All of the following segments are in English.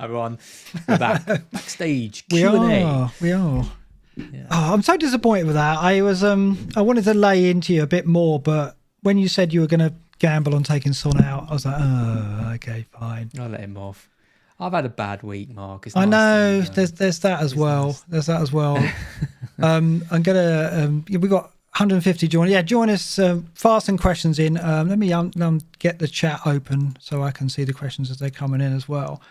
Everyone, we're back. Backstage We QA. are. Yeah. Oh, I'm so disappointed with that. I wanted to lay into you a bit more, but when you said you were going to gamble on taking Son out, I was like, oh, okay, fine. I'll let him off. I've had a bad week, Mark. It's I nice know there's that as well. nice. There's that as well. I'm gonna we got 150 join. Yeah, join us. Fasten questions in. Let me get the chat open so I can see the questions as they're coming in as well.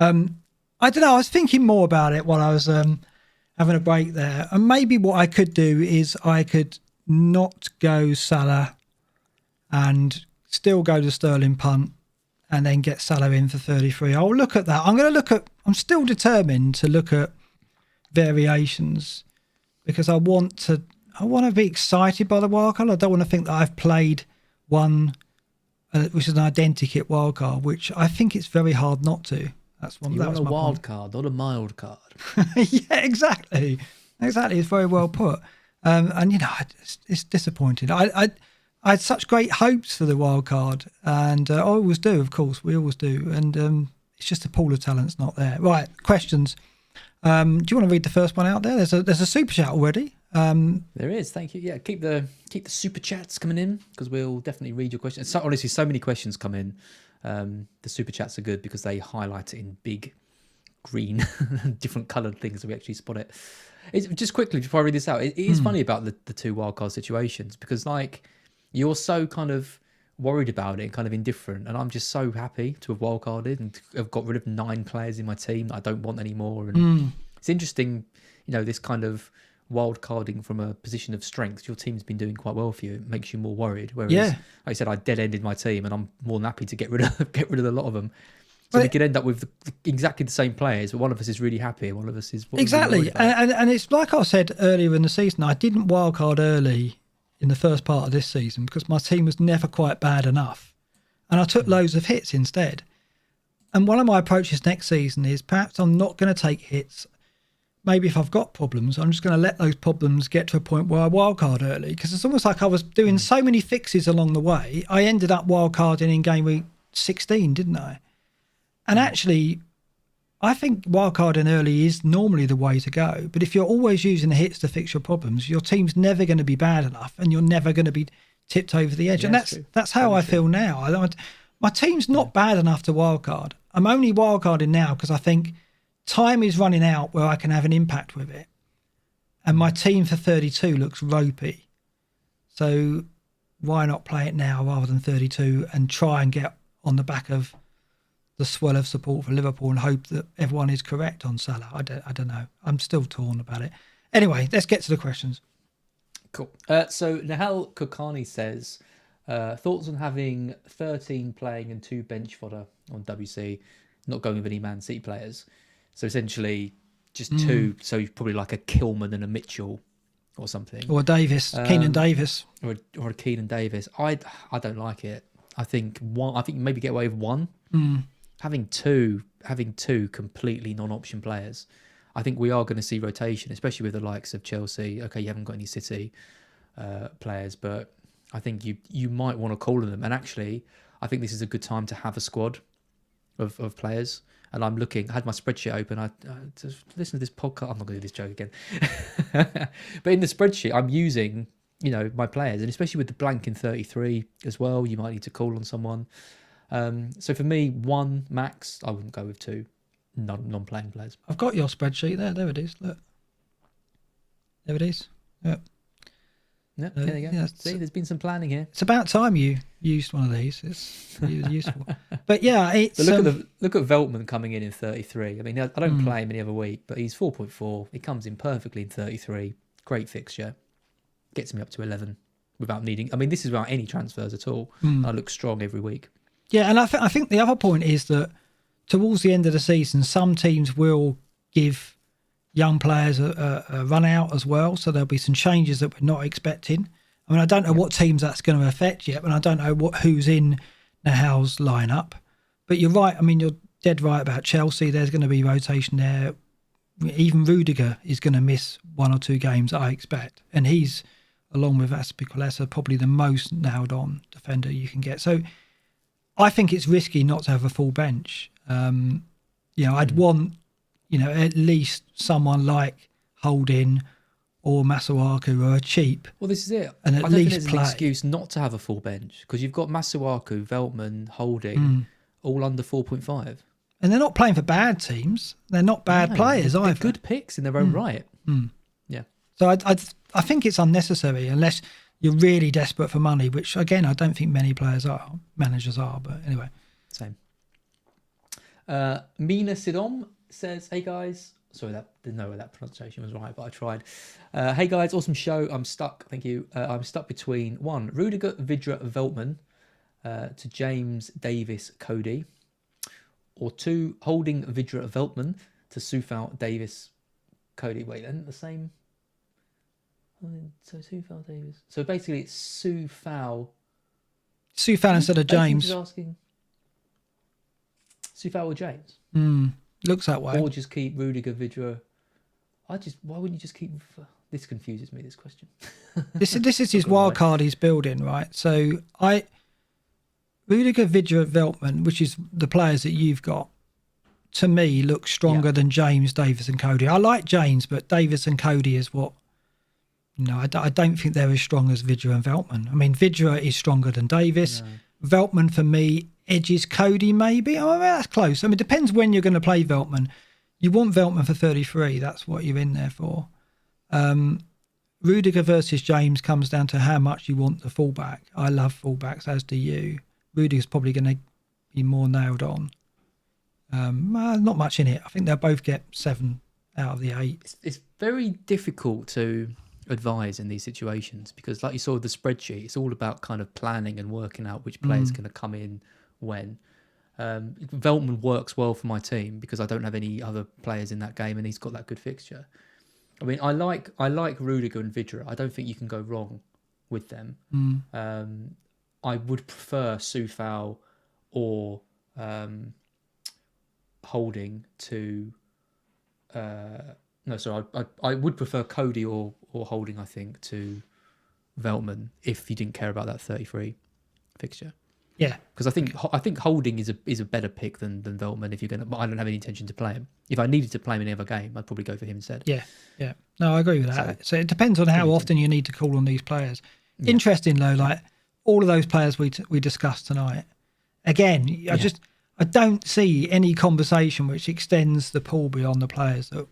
I don't know. I was thinking more about it while I was having a break there, and maybe what I could do is I could not go Salah and still go to Sterling punt and then get Salah in for 33. I'll look at that. I'm still determined to look at variations because I want to be excited by the wildcard. I don't want to think that I've played one which is an identikit wildcard, which I think it's very hard not to. That's one. You want a wild card, not a mild card. Yeah, exactly. It's very well put. And it's disappointing. I had such great hopes for the wild card, and I always do. Of course, we always do. And it's just the pool of talent's not there. Right, questions. Do you want to read the first one out there? There's a super chat already. There is. Thank you. Yeah, keep the super chats coming in because we'll definitely read your questions. So, honestly, so many questions come in. The super chats are good because they highlight it in big green different coloured things so we actually spot it. Just quickly before I read this out, it is funny about the two wildcard situations because like you're so kind of worried about it and kind of indifferent, and I'm just so happy to have wildcarded and have got rid of 9 players in my team that I don't want anymore. And it's interesting, this kind of wild carding from a position of strength. Your team's been doing quite well for you. It makes you more worried. Whereas, like I said, I dead-ended my team, and I'm more than happy to get rid of a lot of them. So we could end up with exactly the same players, but one of us is really happy, and one of us is exactly. And it's like I said earlier in the season. I didn't wildcard early in the first part of this season because my team was never quite bad enough, and I took loads of hits instead. And one of my approaches next season is perhaps I'm not going to take hits. Maybe if I've got problems, I'm just going to let those problems get to a point where I wildcard early, because it's almost like I was doing so many fixes along the way. I ended up wildcarding in game week 16, didn't I? And actually, I think wildcarding early is normally the way to go. But if you're always using the hits to fix your problems, your team's never going to be bad enough, and you're never going to be tipped over the edge. Yeah, and that's how I feel now. My team's not bad enough to wildcard. I'm only wildcarding now because I think time is running out where I can have an impact with it. And my team for 32 looks ropey. So why not play it now rather than 32 and try and get on the back of the swell of support for Liverpool and hope that everyone is correct on Salah? I don't know. I'm still torn about it. Anyway, let's get to the questions. Cool. So Nahal Kokani says, thoughts on having 13 playing and 2 bench fodder on WC, not going with any Man City players. So essentially just 2, so probably like a Kilman and a Mitchell or something. Or Davis, Keenan Davis. Or a Keenan Davis. I don't like it. I think maybe get away with 1. Having two completely non-option players. I think we are going to see rotation, especially with the likes of Chelsea. Okay, you haven't got any City players, but I think you might want to call on them. And actually, I think this is a good time to have a squad of players. And I had my spreadsheet open. I just listen to this podcast. I'm not going to do this joke again. But in the spreadsheet, I'm using, my players. And especially with the blank in 33 as well, you might need to call on someone. So for me, 1 max. I wouldn't go with 2 non-playing players. I've got your spreadsheet there. There it is. Look. There it is. Yep. Yep, there you go. Yeah, see, there's been some planning here. It's about time you used one of these. It's useful. But yeah, it's... So look at Veltman coming in 33. I mean, I don't play him any other week, but he's 4.4. He comes in perfectly in 33. Great fixture. Gets me up to 11 without needing... I mean, this is without any transfers at all. I look strong every week. Yeah, and I think the other point is that towards the end of the season, some teams will give young players a run out as well. So there'll be some changes that we're not expecting. I mean, I don't know what teams that's going to affect yet, and I don't know who's in Nahal's lineup. But you're right. I mean, you're dead right about Chelsea. There's going to be rotation there. Even Rudiger is going to miss 1 or 2 games, I expect. And he's, along with Azpilicueta, probably the most nailed on defender you can get. So I think it's risky not to have a full bench. I'd want, at least someone like Holding or Masuaku who are cheap. Well, this is it. And I at don't think least there's play. an excuse not to have a full bench because you've got Masuaku, Veltman, Holding, all under 4.5. And they're not playing for bad teams. They're not bad players they're either. good picks in their own right. Yeah. So I think it's unnecessary unless you're really desperate for money, which, again, I don't think many managers are. But anyway. Same. Mina Sidom says, hey guys. Sorry, didn't know where that pronunciation was right, but I tried. Hey guys, awesome show. I'm stuck. Thank you. I'm stuck between 1, Rudiger, Vidra, Veltman to James, Davis, Cody. Or 2, Holding, Vidra, Veltman to Sufal, Davis, Cody. Wait, then the same. So Sufal, Davis. So basically it's Sufal. Sufal instead of James. He's asking Sufal or James? Looks that way. Or just keep Rudiger, Vidra. Why wouldn't you just keep? This confuses me. This question. This is his wild card he's building, right? So Rudiger, Vidra, Veltman, which is the players that you've got, to me look stronger than James, Davis, and Cody. I like James, but Davis and Cody is what. I don't think they're as strong as Vidra and Veltman. I mean, Vidra is stronger than Davis. No. Veltman for me edges Cody maybe. I mean, that's close. I mean, it depends when you're going to play Veltman. You want Veltman for 33. That's what you're in there for. Rudiger versus James comes down to how much you want the fullback. I love fullbacks, as do you. Rudiger's probably going to be more nailed on. Not much in it. I think they'll both get 7 out of the 8. It's very difficult to advise in these situations because, like you saw with the spreadsheet, it's all about kind of planning and working out which player's going to come in when. Veltman works well for my team because I don't have any other players in that game and he's got that good fixture. I mean, I like Rudiger and Vidra. I don't think you can go wrong with them. I would prefer Sufal or Holding to. I would prefer Cody or Holding, I think, to Veltman if you didn't care about that 33 fixture. Yeah, because I think Holding is a better pick than Veltman if you're gonna. But I don't have any intention to play him. If I needed to play him in another game, I'd probably go for him instead. Yeah. No, I agree with that. So it depends on how often you need to call on these players. Yeah. Interesting though, like all of those players we discussed tonight. Again, I don't see any conversation which extends the pool beyond the players that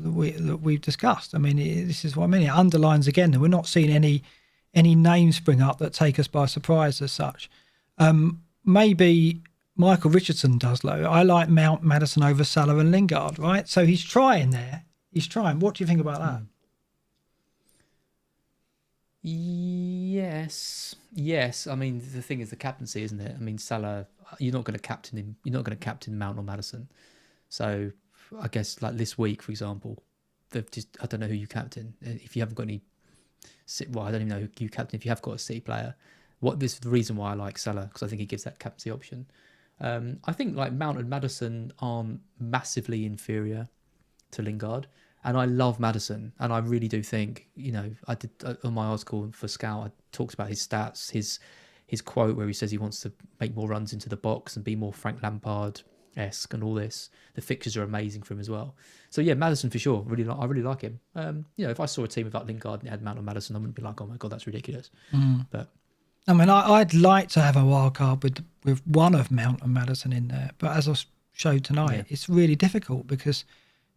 we've discussed. I mean, this is what I mean. It underlines again that we're not seeing any names spring up that take us by surprise as such. Maybe Michael Richardson does, though. I like Mount, Maddison over Salah and Lingard, right? So he's trying there. He's trying. What do you think about that? Yes. I mean, the thing is the captaincy, isn't it? I mean, Salah, you're not going to captain him. You're not going to captain Mount or Maddison. So I guess like this week, for example, I don't know who you captain. If you haven't got any, I don't even know who you captain if you have got a City player. This is the reason why I like Salah, because I think he gives that captaincy option. I think like Mount and Maddison aren't massively inferior to Lingard, and I love Maddison, and I really do think, I did on my article for Scout, I talked about his stats, his quote where he says he wants to make more runs into the box and be more Frank Lampard-esque and all this. The fixtures are amazing for him as well. So yeah, Maddison for sure. I really like him. If I saw a team without Lingard and it had Mount and Maddison, I wouldn't be like, oh my God, that's ridiculous. But I mean, I'd like to have a wild card with one of Mount and Maddison in there, but as I showed tonight, it's really difficult because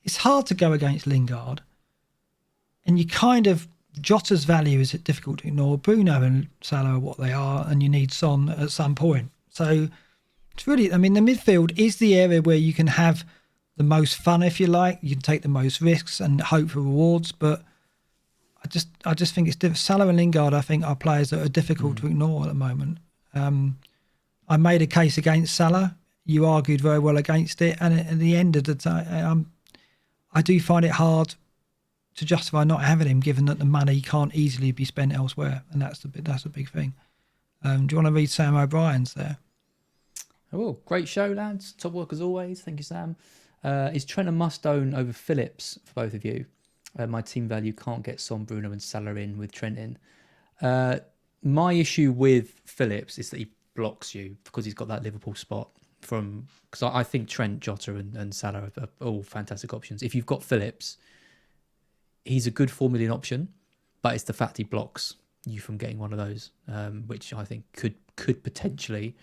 it's hard to go against Lingard, and you kind of Jota's value is difficult to ignore. Bruno and Salah are what they are, and you need Son at some point. So it's really, I mean, the midfield is the area where you can have the most fun, if you like. You can take the most risks and hope for rewards, but I just think it's Salah and Lingard, I think, are players that are difficult to ignore at the moment. I made a case against Salah. You argued very well against it, and at the end of the day, I do find it hard to justify not having him, given that the money can't easily be spent elsewhere, and that's a big thing. Do you want to read Sam O'Brien's there? I will. Great show, lads. Top work as always. Thank you, Sam. Is Trent a must-own over Phillips for both of you? My team value can't get Son, Bruno and Salah in with Trent in. My issue with Phillips is that he blocks you because he's got that Liverpool spot. because I think Trent, Jota, and Salah are all fantastic options. If you've got Phillips, he's a good 4 million option, but it's the fact he blocks you from getting one of those, which I think could potentially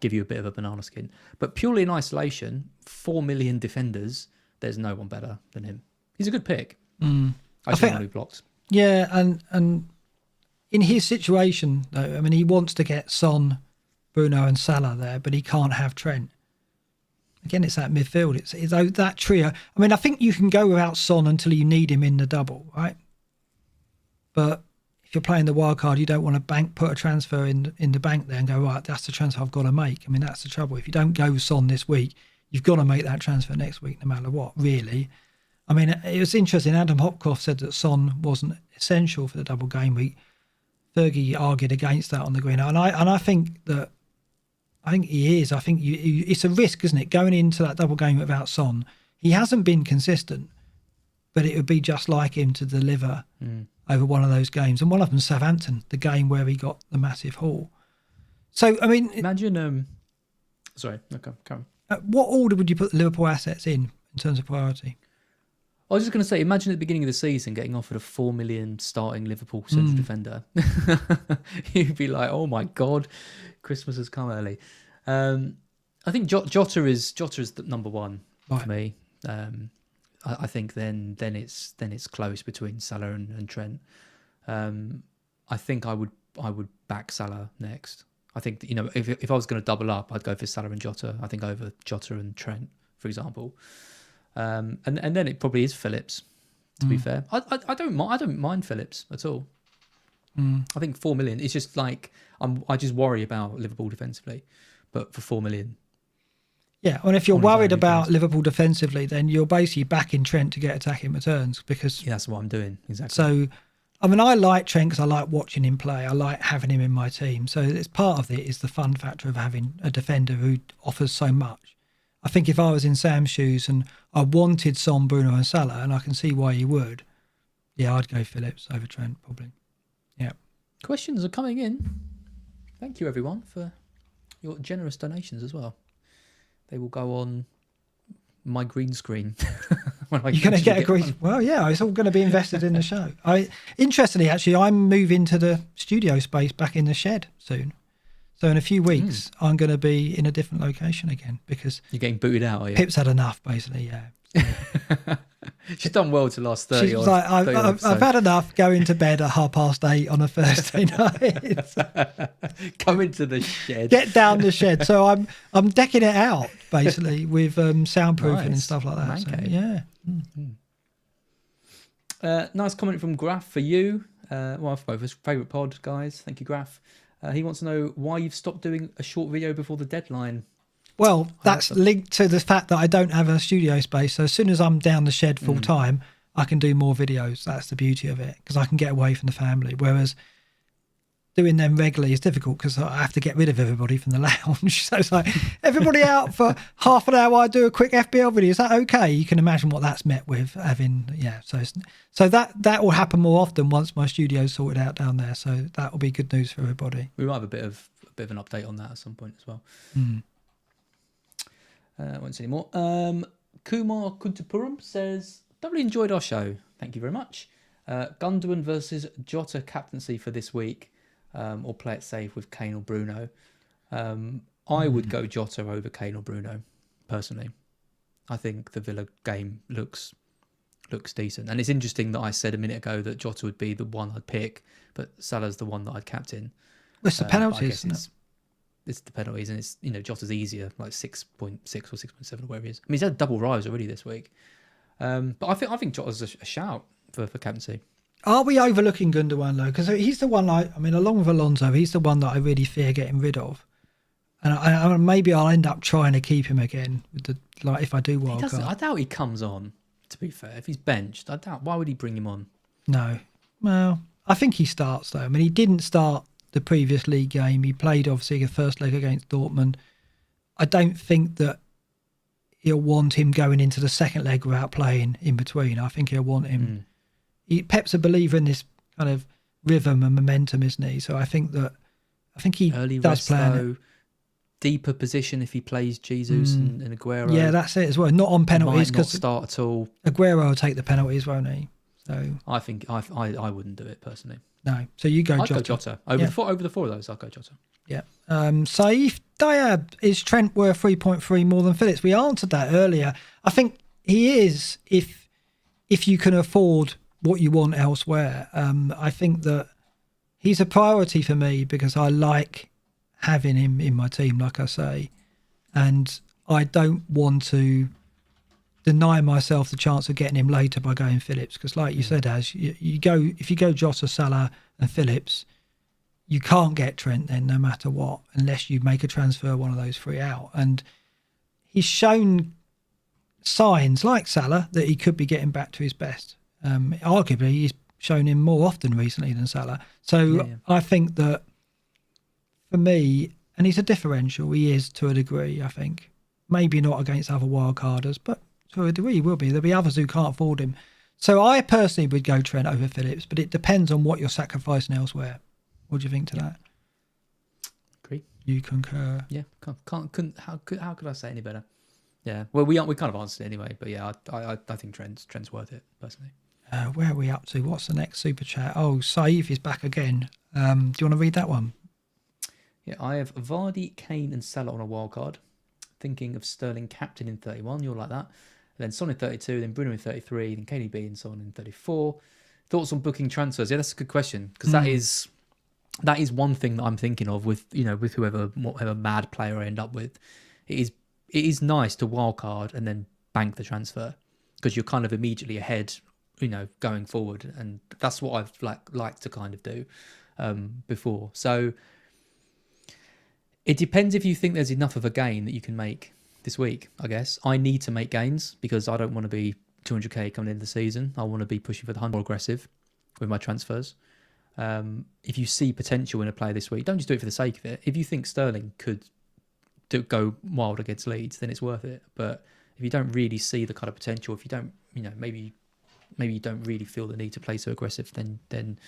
give you a bit of a banana skin. But purely in isolation, 4 million defenders, there's no one better than him. He's a good pick. I think who blocks. Yeah, and in his situation, though, I mean, he wants to get Son, Bruno, and Salah there, but he can't have Trent. Again, it's that midfield. It's that trio. I mean, I think you can go without Son until you need him in the double, right? But if you're playing the wild card, you don't want to put a transfer in the bank there and go, right, that's the transfer I've got to make. I mean, that's the trouble. If you don't go with Son this week, you've got to make that transfer next week, no matter what, really. I mean, it was interesting. Adam Hopcroft said that Son wasn't essential for the double game week. Fergie argued against that on the green, and I think he is. I think it's a risk, isn't it, going into that double game without Son? He hasn't been consistent, but it would be just like him to deliver over one of those games, and one of them Southampton, the game where he got the massive haul. So, I mean, imagine. Sorry, okay, come on. What order would you put the Liverpool assets in terms of priority? I was just going to say, imagine at the beginning of the season getting offered a 4 million starting Liverpool central defender. You'd be like, oh my God, Christmas has come early. I think Jota is the number one for me. I think then it's close between Salah and Trent. I think I would back Salah next. I think, you know, if I was going to double up, I'd go for Salah and Jota. I think over Jota and Trent, for example. And then it probably is Phillips. To be fair, I don't mind Phillips at all. I think 4 million. It's just like I just worry about Liverpool defensively, but for 4 million. Yeah, and if you're worried about Liverpool defensively, then you're basically backing Trent to get attacking returns because that's what I'm doing exactly. So, I mean, I like Trent because I like watching him play. I like having him in my team. So it's part of it is the fun factor of having a defender who offers so much. I think if I was in Sam's shoes and I wanted Son, Bruno and Salah, and I can see why he would, I'd go Phillips over Trent probably. Yeah. Questions are coming in. Thank you everyone for your generous donations as well. They will go on my green screen. You're going to get a green. Well, yeah, it's all going to be invested in the show. Interestingly, actually, I'm moving to the studio space back in the shed soon. So in a few weeks, I'm going to be in a different location again because you're getting booted out, are you? Pip's had enough, basically. Yeah. She's done well to last 30. She's like, I've had enough going to bed at 8:30 on a Thursday night. Come into the shed. Get down the shed. So I'm decking it out basically with soundproofing and stuff like that. So, yeah. Nice comment from Graf for you. Well, for both of us, favourite pod, guys. Thank you, Graf. He wants to know why you've stopped doing a short video before the deadline. Well, that's linked to the fact that I don't have a studio space. So as soon as I'm down the shed full time, I can do more videos. That's the beauty of it because I can get away from the family. Whereas doing them regularly is difficult because I have to get rid of everybody from the lounge. So it's like, everybody out for half an hour, I do a quick FPL video. Is that okay? You can imagine what that's met with having, So that will happen more often once my studio's sorted out down there. So that will be good news for everybody. We might have a bit of an update on that at some point as well. Won't say any more. Kumar Kuntapuram says, thoroughly enjoyed our show. Thank you very much. Gundogan versus Jota captaincy for this week. Or play it safe with Kane or Bruno. I would go Jota over Kane or Bruno, personally. I think the Villa game looks decent. And it's interesting that I said a minute ago that Jota would be the one I'd pick, but Salah's the one that I'd captain. It's the penalties, isn't it? It's the penalties, and it's, Jota's easier, like 6.6 or 6.7 or whatever it is. I mean, he's had double rise already this week. But I think Jota's a shout for captaincy. Are we overlooking Gundogan though? Because he's the one along with Alonso, he's the one that I really fear getting rid of. And maybe I'll end up trying to keep him again with if I do wildcard. I doubt he comes on, to be fair. If he's benched, I doubt. Why would he bring him on? No. Well, I think he starts though. I mean, he didn't start the previous league game. He played obviously the first leg against Dortmund. I don't think that he'll want him going into the second leg without playing in between. I think he'll want him. Pep's a believer in this kind of rhythm and momentum, isn't he? So I think he early does plan it. deeper position if he plays Jesus and Aguero. Yeah, that's it as well. Not on penalties Might not because start at all. Aguero will take the penalties, won't he? So I think I wouldn't do it personally. no. So you go I'd Jota. go Jota. Over the four of those, I'd go Jota. Yeah. Saif Diab, is Trent worth 3.3 more than Phillips? We answered that earlier. I think he is if you can afford what you want elsewhere. I think that he's a priority for me because I like having him in my team, like I say, and I don't want to deny myself the chance of getting him later by going Phillips because, like you said, if you go Jota, Salah, and Phillips, you can't get Trent then no matter what unless you make a transfer one of those three out. And he's shown signs like Salah that he could be getting back to his best. Arguably, he's shown him more often recently than Salah. So I think that for me, and he's a differential, he is to a degree, I think. Maybe not against other wildcarders, but to a degree he will be. There'll be others who can't afford him. So I personally would go Trent over Phillips, but it depends on what you're sacrificing elsewhere. What do you think to that? Agree. You concur? Yeah. Couldn't. How could I say any better? Yeah. Well, we kind of answered it anyway, but yeah, I think Trent's worth it personally. Where are we up to? What's the next super chat? Oh, Saif is back again. Do you want to read that one? Yeah, I have Vardy, Kane, and Salah on a wild card. Thinking of Sterling captain in 31. You're like that. Then Son in 32. Then Bruno in 33. Then KDB and Son in 34. Thoughts on booking transfers? Yeah, that's a good question because that is one thing that I'm thinking of with whatever mad player I end up with. It is nice to wildcard and then bank the transfer because you're kind of immediately ahead, going forward, and that's what I've liked to kind of do before. So it depends if you think there's enough of a gain that you can make this week. I guess I need to make gains because I don't want to be 200k coming into the season. I want to be pushing for the 100 more aggressive with my transfers. If you see potential in a player this week, don't just do it for the sake of it. If you think Sterling could go wild against Leeds, then it's worth it. But if you don't really see the kind of potential, if you don't, maybe you don't really feel the need to play so aggressive, then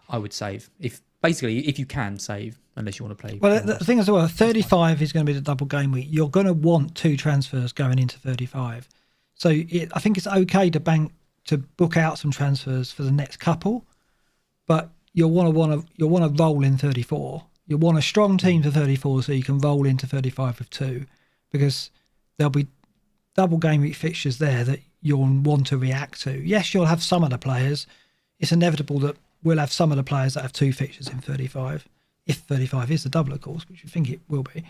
I would save. If you can save, unless you want to play. Well, the thing is, 35 is going to be the double game week. You're going to want two transfers going into 35. So I think it's okay to book out some transfers for the next couple, but you'll want to roll in 34. You'll want a strong team for 34 so you can roll into 35 with two, because there'll be double game week fixtures there that you'll want to react to. Yes, you'll have some of the players. It's inevitable that we'll have some of the players that have two fixtures in 35, if 35 is the double, of course, which you think it will be.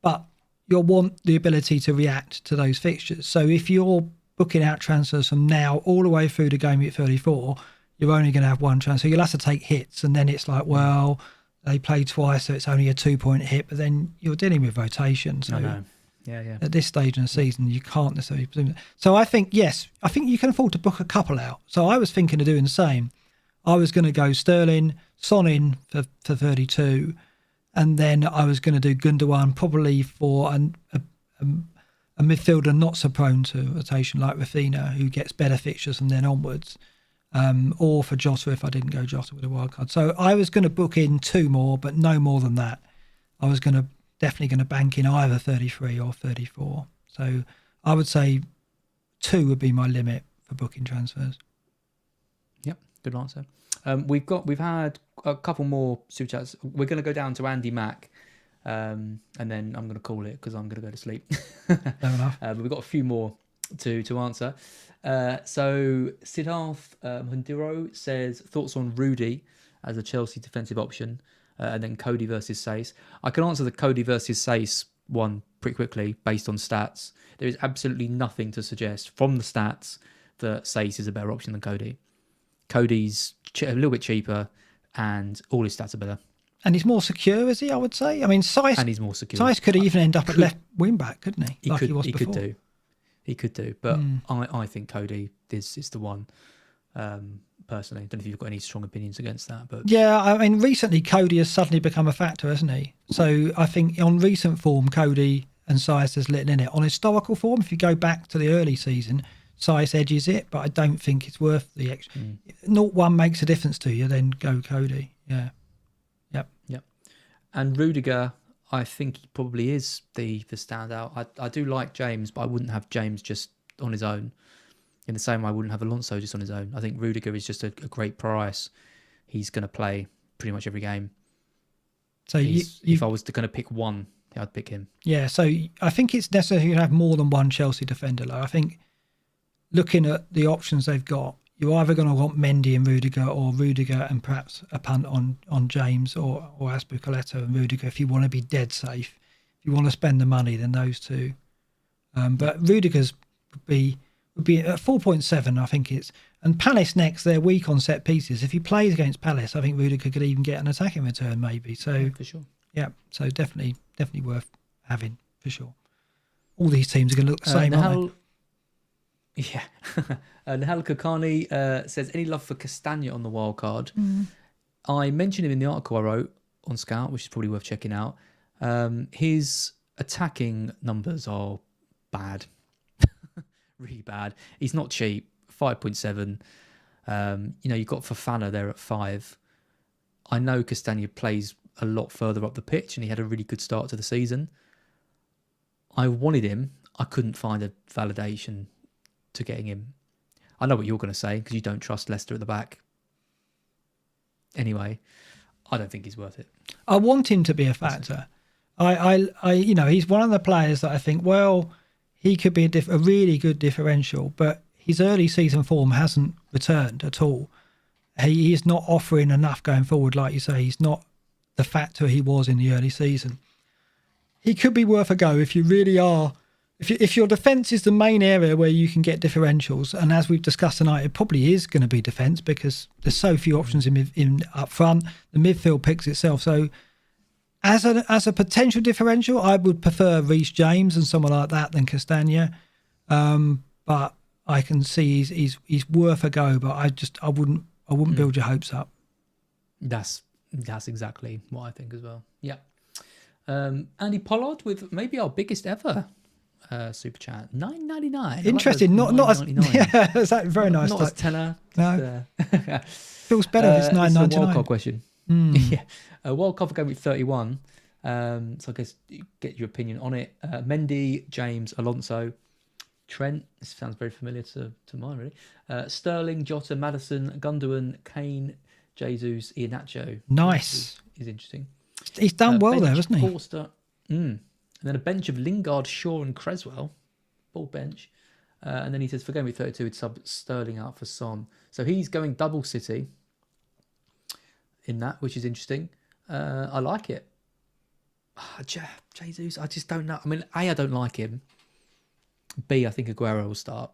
But you'll want the ability to react to those fixtures. So if you're booking out transfers from now all the way through to game week 34, you're only going to have one transfer. You'll have to take hits, and then it's like, well, they play twice, so it's only a 2-point hit, but then you're dealing with rotation. So I know. Yeah. At this stage in the season, you can't necessarily presume that. So I think you can afford to book a couple out. So I was thinking of doing the same. I was going to go Sterling, Son in for 32, and then I was going to do Gundogan probably for a midfielder not so prone to rotation like Rafinha, who gets better fixtures from then onwards, or for Jota if I didn't go Jota with a wild card. So I was going to book in two more, but no more than that. I was definitely going to bank in either 33 or 34. So I would say 2 would be my limit for booking transfers. Yep, good answer. We've had a couple more super chats. We're going to go down to Andy Mack, and then I'm going to call it because I'm going to go to sleep. Fair enough. But we've got a few more to answer. So Siddharth Hundiro says thoughts on Rudy as a Chelsea defensive option, and then Cody versus Sace. I can answer the Cody versus Sace one pretty quickly based on stats. There is absolutely nothing to suggest from the stats that Sace is a better option than Cody. Cody's a little bit cheaper, and all his stats are better. And he's more secure, is he? I would say. I mean, and he's more secure. Sace could even end up at left wing back, couldn't he? He could do, but I think Cody is the one. Personally, I don't know if you've got any strong opinions against that, but yeah, I mean, recently Cody has suddenly become a factor, hasn't he? So I think on recent form, Cody and Sace has lit in it. On historical form, if you go back to the early season, Sace edges it, but I don't think it's worth the extra. 0-1 makes a difference to you, then go Cody. Yeah. Yep. And Rudiger, I think he probably is the standout. I do like James, but I wouldn't have James just on his own. In the same way, I wouldn't have Alonso just on his own. I think Rudiger is just a great price. He's going to play pretty much every game. So if I was to kind of pick one, I'd pick him. Yeah, so I think it's necessary to have more than one Chelsea defender. Like, I think looking at the options they've got, you're either going to want Mendy and Rudiger, or Rudiger and perhaps a punt on James, or Azpilicueta and Rudiger if you want to be dead safe. If you want to spend the money, then those two. But Rudiger's would be at 4.7, I think it's. And Palace next, they're weak on set pieces. If he plays against Palace, I think Rudiger could even get an attacking return, maybe. So yeah, for sure. Yeah, so definitely worth having, for sure. All these teams are going to look the same, aren't they? Yeah. Nahal Kakani says, any love for Castagna on the wild card? I mentioned him in the article I wrote on Scout, which is probably worth checking out. His attacking numbers are bad. Really bad. He's not cheap. 5.7. You've got Fofana there at 5. I know Castagna plays a lot further up the pitch, and he had a really good start to the season. I wanted him. I couldn't find a validation to getting him. I know what you're going to say, because you don't trust Leicester at the back. Anyway, I don't think he's worth it. I want him to be a factor. He's one of the players that I think, well, he could be a really good differential, but his early season form hasn't returned at all. He is not offering enough going forward, like you say. He's not the factor he was in the early season. He could be worth a go if you really are. If your defence is the main area where you can get differentials, and as we've discussed tonight, it probably is going to be defence because there's so few options in up front. The midfield picks itself. So as a potential differential, I would prefer Reece James and someone like that than Castagna. But I can see he's worth a go. But I wouldn't build your hopes up. That's exactly what I think as well. Yeah. Andy Pollard with maybe our biggest ever super chat, $9.99. Interesting. Not as yeah, that's very nice. Not as tenner. No. Feels better if it's $9.99. It's a wildcard question. Yeah, a wildcard for game week 31. So I guess you get your opinion on it. Mendy, James, Alonso, Trent. This sounds very familiar to mine, really. Sterling, Jota, Maddison, Gundogan, Kane, Jesus, Iheanacho. Nice. Is interesting. He's done well there, hasn't he? Forster. And then a bench of Lingard, Shaw, and Creswell. Full bench. And then he says for game week 32, he'd sub Sterling out for Son. So he's going double City in that, which is interesting. I like it. Jesus, I just don't know. I mean, A, I don't like him. B, I think Aguero will start.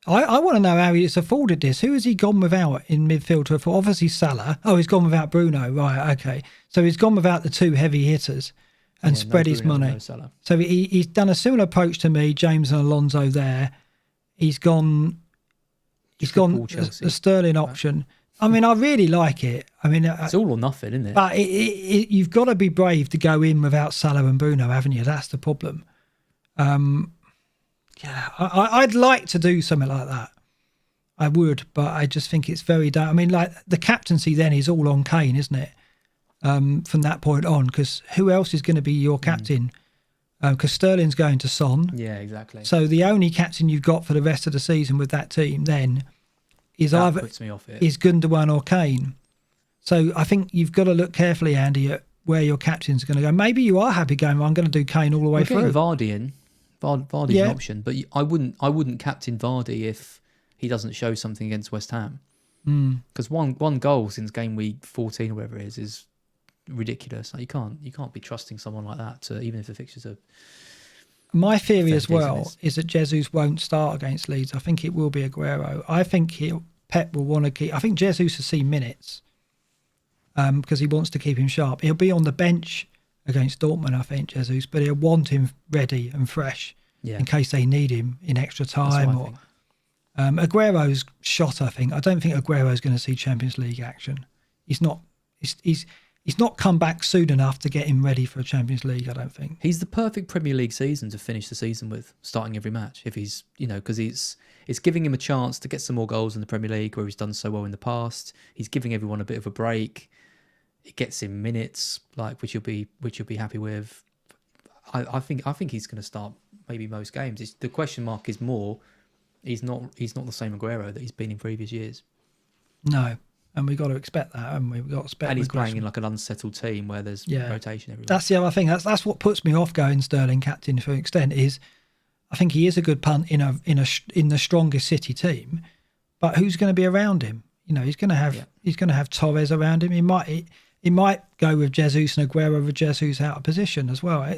I want to know how he's afforded this. Who has he gone without in midfield to afford? Obviously Salah. Oh, he's gone without Bruno. Right, okay. So he's gone without the two heavy hitters and spread his money. So he's done a similar approach to me, James and Alonso there. He's gone the Sterling option. I mean, I really like it. I mean, it's all or nothing, isn't it? But you've got to be brave to go in without Salah and Bruno, haven't you? That's the problem. Yeah, I'd like to do something like that. I would, but I just think it's very I mean, like the captaincy then is all on Kane, isn't it? From that point on, because who else is going to be your captain? Because Sterling's going to Son. Yeah, exactly. So the only captain you've got for the rest of the season with that team then is that either puts me off it. Is Gundogan or Kane. So I think you've got to look carefully, Andy, at where your captain's going to go. Maybe you are happy going, well, I'm going to do Kane all the way through. Vardy in. Vardy's an option, but I wouldn't captain Vardy if he doesn't show something against West Ham. Because one goal since game week 14 or whatever it is ridiculous. Like you can't be trusting someone like that to, even if the fixtures are. My theory as well is that Jesus won't start against Leeds. I think it will be Aguero. I think Pep will want to keep. I think Jesus will see minutes because he wants to keep him sharp. He'll be on the bench against Dortmund, I think, Jesus, but he'll want him ready and fresh in case they need him in extra time. Or Aguero's shot, I think. I don't think Aguero's going to see Champions League action. He's not. He's not come back soon enough to get him ready for a Champions League, I don't think. He's the perfect Premier League season to finish the season with, starting every match. If he's, because it's giving him a chance to get some more goals in the Premier League where he's done so well in the past. He's giving everyone a bit of a break. it gets him minutes, like which you'll be happy with. I think he's going to start maybe most games. The question mark is more. He's not the same Aguero that he's been in previous years. No, and we've got to expect that, haven't we? We've got to expect. And he's playing in like an unsettled team where there's rotation everywhere. That's the other thing. That's what puts me off going Sterling captain to an extent. Is I think he is a good punt in the strongest City team, but who's going to be around him? You know, he's going to have Torres around him. He might go with Jesus and Aguero with Jesus out of position as well.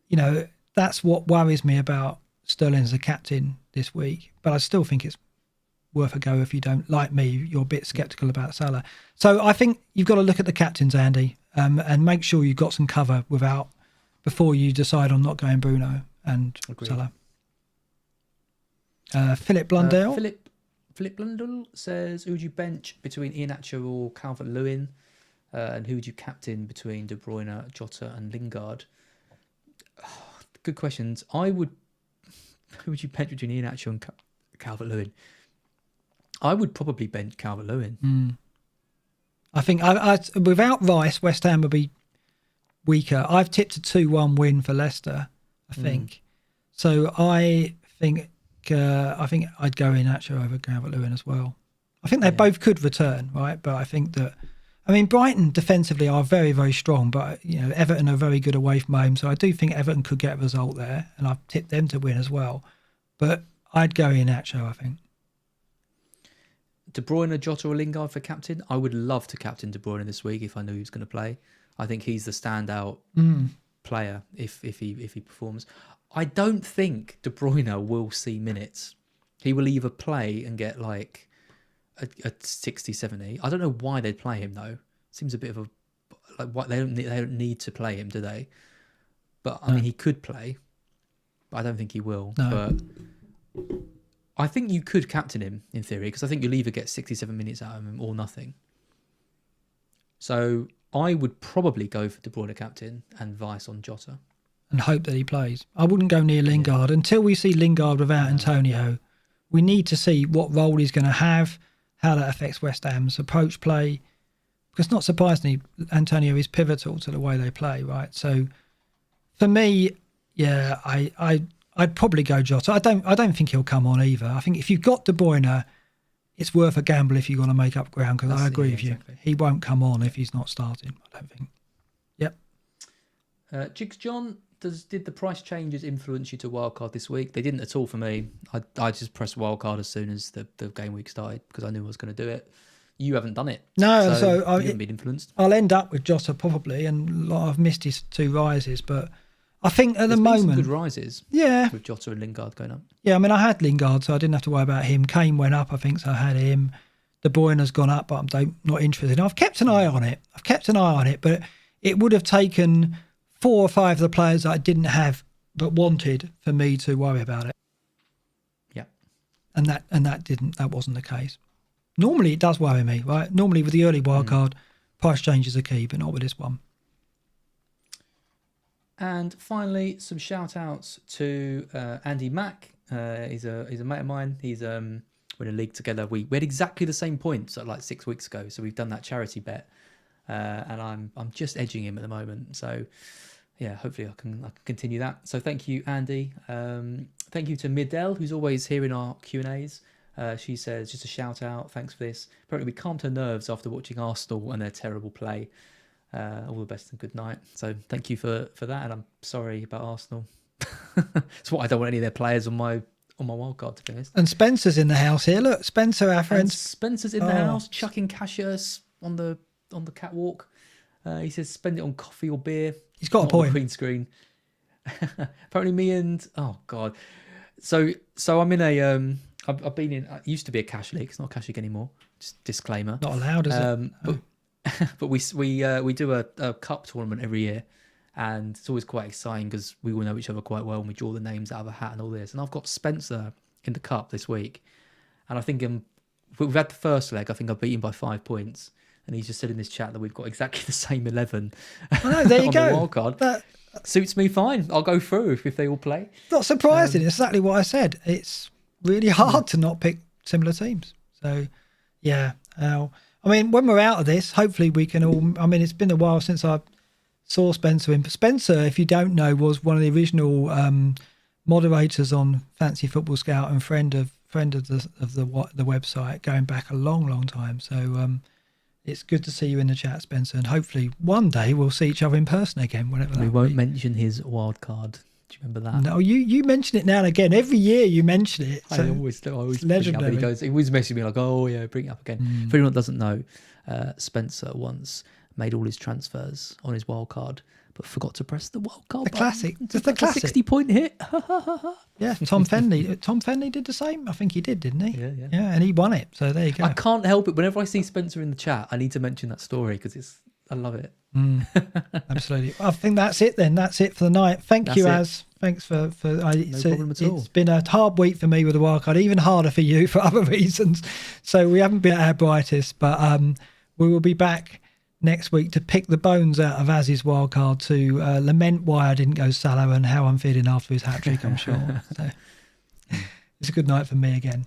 You know, that's what worries me about Sterling as a captain this week. But I still think it's worth a go if you don't, like me, you're a bit sceptical about Salah. So I think you've got to look at the captains, Andy, and make sure you've got some cover before you decide on not going Bruno and Salah. Philip Blundell. Philip Blundell says, who would you bench between Iheanacho or Calvert-Lewin? And who would you captain between De Bruyne, Jota and Lingard? Good questions. Who would you bench between Iheanacho and Calvert-Lewin? I would probably bench Calvert-Lewin. I think without Rice, West Ham would be weaker. I've tipped a 2-1 win for Leicester, I think. So I think I'd go Iheanacho over Calvert-Lewin as well. I think they both could return, right? But I think that, I mean, Brighton defensively are very, very strong, but you know, Everton are very good away from home, so I do think Everton could get a result there, and I've tipped them to win as well. But I'd go Iheanacho, I think. De Bruyne, Jota or Lingard for captain? I would love to captain De Bruyne this week if I knew he was going to play. I think he's the standout player if he performs. I don't think De Bruyne will see minutes. He will either play and get like a 60, 70. I don't know why they'd play him though. Seems a bit of a like what they don't need to play him, do they? But I mean, he could play, but I don't think he will. No. But I think you could captain him in theory because I think you'll either get 67 minutes out of him or nothing. So I would probably go for De Bruyne captain and Vice on Jota. And hope that he plays. I wouldn't go near Lingard until we see Lingard without Antonio. We need to see what role he's going to have, how that affects West Ham's approach play. Because not surprisingly, Antonio is pivotal to the way they play, right? So for me, yeah, I'd probably go Jota. I don't think he'll come on either. I think if you've got De Bruyne, it's worth a gamble if you're going to make up ground. Because I agree with you, he won't come on if he's not starting. I don't think. Yep. Jigs John, did the price changes influence you to wildcard this week? They didn't at all for me. I just pressed wildcard as soon as the game week started because I knew I was going to do it. You haven't done it. No, so you haven't been influenced. I'll end up with Jota probably, and I've missed his 2 rises, but I think at the moment some good rises. Yeah, with Jota and Lingard going up. Yeah, I mean I had Lingard, so I didn't have to worry about him. Kane went up, I think, so I had him. De Bruyne has gone up, but I'm not interested. I've kept an eye on it. But it would have taken 4 or 5 of the players that I didn't have but wanted for me to worry about it. Yeah, and that wasn't the case. Normally it does worry me, right? Normally with the early wildcard, price changes are key, but not with this one. And finally, some shout outs to Andy Mack. He's a mate of mine. We're in a league together. We had exactly the same points like 6 weeks ago, so we've done that charity bet, and I'm just edging him at the moment. So yeah, hopefully I can continue that. So thank you, Andy. Thank you to Midell, who's always here in our Q&As. She says, just a shout out, thanks for this. Apparently we calmed her nerves after watching Arsenal and their terrible play. All the best and good night. So thank you for that, and I'm sorry about Arsenal. It's what I don't want any of their players on my wildcard, to be honest. And Spencer's in the house here. Look, Spencer, our friend. Spencer's in the house, chucking cashiers on the catwalk. He says spend it on coffee or beer. He's got a point. Green screen. Apparently me and oh god. So I'm in a I've been in. It used to be a cash league. It's not a cash league anymore. Just disclaimer. Not allowed, is it? But we do a cup tournament every year, and it's always quite exciting because we all know each other quite well, and we draw the names out of a hat and all this. And I've got Spencer in the cup this week, and I think we've had the first leg. I think I've beaten by 5 points, and he's just said in this chat that we've got exactly the same 11. Oh, there you go. The wild card. That suits me fine. I'll go through if they all play. Not surprising. It's exactly what I said. It's really hard to not pick similar teams. So, yeah. I mean, when we're out of this, hopefully we can all. I mean, it's been a while since I saw Spencer. Spencer, if you don't know, was one of the original moderators on Fancy Football Scout and friend of the website, going back a long time. So it's good to see you in the chat, Spencer, and hopefully one day we'll see each other in person again. Whenever we won't mention his wild card. Do you remember that? No, you mention it now and again. Every year you mention it. So I always legendary. He always messaging me like, "Oh yeah, bring it up again." For anyone that doesn't know, Spencer once made all his transfers on his wild card, but forgot to press the wild card. The button. classic, just the classic 60-point hit. Yeah, Tom Fenley. Tom Fenley did the same. I think he did, didn't he? Yeah. Yeah, and he won it. So there you go. I can't help it. Whenever I see Spencer in the chat, I need to mention that story because I love it. Absolutely. I think that's it then. That's it for the night. Thank you, Az. Thanks for no problem at all. It's been a hard week for me with the wildcard, even harder for you for other reasons. So we haven't been at our brightest, but we will be back next week to pick the bones out of Az's wildcard, to lament why I didn't go Salah and how I'm feeling after his hat-trick, I'm sure. So it's a good night for me again.